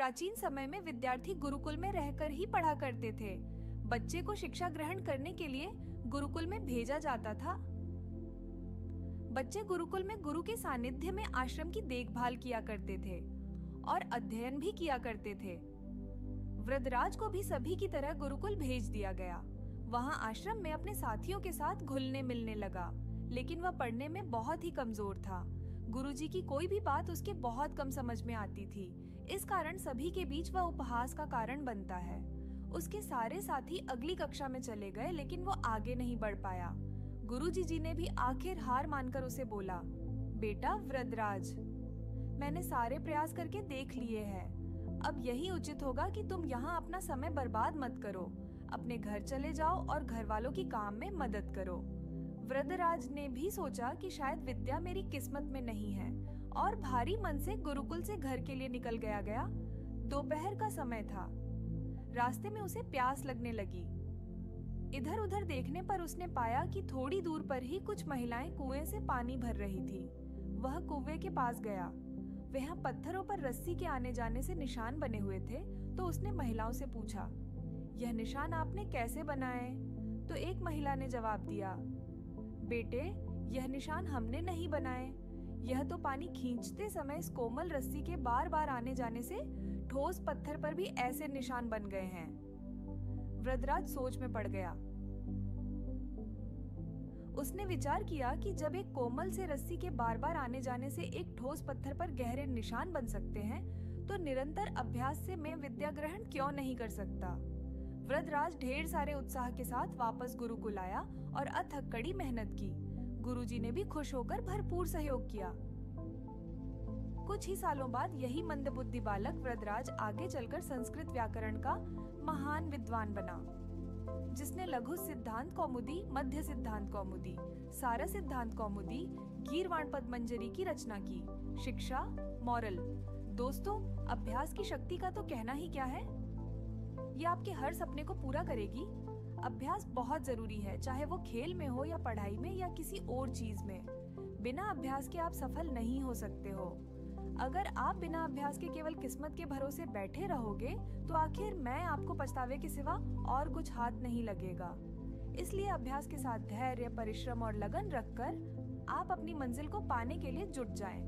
प्राचीन समय में विद्यार्थी गुरुकुल में रहकर ही पढ़ा करते थे। बच्चे को शिक्षा ग्रहण करने के लिए गुरुकुल में भेजा जाता था। बच्चे गुरुकुल में गुरु के सानिध्य में आश्रम की देखभाल किया करते थे और अध्ययन भी किया करते थे। वृद्धराज को भी सभी की तरह गुरुकुल भेज दिया गया। वहां आश्रम में अपने साथियों के साथ घुलने मिलने लगा, लेकिन वह पढ़ने में बहुत ही कमजोर था। गुरुजी की कोई भी बात उसके बहुत कम समझ में आती थी। इस कारण सभी के बीच वह उपहास का कारण बनता है। उसके सारे साथी अगली कक्षा में चले गए, लेकिन वो आगे नहीं बढ़ पाया। गुरुजी जी ने भी आखिर हार मानकर उसे बोला, बेटा वृद्धराज, मैंने सारे प्रयास करके देख लिए हैं। अब यही उचित होगा कि तुम यहाँ अपना समय बर्बाद मत करो। अपने घर चले जाओ और घर वालों की काम में मदद करो। वृद्धराज ने भी सोचा कि शायद विद्या मेरी किस्मत में नहीं है और भारी मन से गुरुकुल से घर के लिए निकल गया। दोपहर का समय था। रास्ते में उसे प्यास लगने लगी। इधर उधर देखने पर उसने पाया कि थोड़ी दूर पर ही कुछ महिलाएं कुएं से पानी भर रही थी। वह कुएं के पास गया। वहां पत्थरों पर रस्सी के आने जाने से निशान बने हुए थे। तो उसने महिलाओं से पूछा, यह निशान आपने कैसे बनाए? तो एक महिला ने जवाब दिया, बेटे, यह निशान हमने नहीं बनाए। यह तो पानी खींचते समय इस कोमल रस्सी के बार बार आने जाने से ठोस पत्थर पर भी ऐसे निशान बन गए हैं। वृद्धराज सोच में पड़ गया। उसने विचार किया कि जब एक कोमल से रस्सी के बार बार आने जाने से एक ठोस पत्थर पर गहरे निशान बन सकते हैं, तो निरंतर अभ्यास से मैं विद्या ग्रहण क्यों नहीं कर सकता। वृद्धराज ढेर सारे उत्साह के साथ वापस गुरुकुल आया और अथक कड़ी मेहनत की। गुरुजी ने भी खुश होकर भरपूर सहयोग किया। कुछ ही सालों बाद यही मंदबुद्धि बालक वृद्धराज आगे चलकर संस्कृत व्याकरण का महान विद्वान बना, जिसने लघु सिद्धांत कौमुदी, मध्य सिद्धांत कौमुदी, सारा सिद्धांत कौमुदी, गीर्वाण पद्मंजरी की रचना की। शिक्षा, मॉरल। दोस्तों, अभ्यास की शक्ति का तो कहना ही क्या है। ये आपके हर सपने को पूरा करेगी। अभ्यास बहुत जरूरी है, चाहे वो खेल में हो या पढ़ाई में या किसी और चीज में। बिना अभ्यास के आप सफल नहीं हो सकते हो। अगर आप बिना अभ्यास के केवल किस्मत के भरोसे बैठे रहोगे, तो आखिर मैं आपको पछतावे के सिवा और कुछ हाथ नहीं लगेगा। इसलिए अभ्यास के साथ धैर्य, परिश्रम और लगन रखकर आप अपनी मंजिल को पाने के लिए जुट जाएं।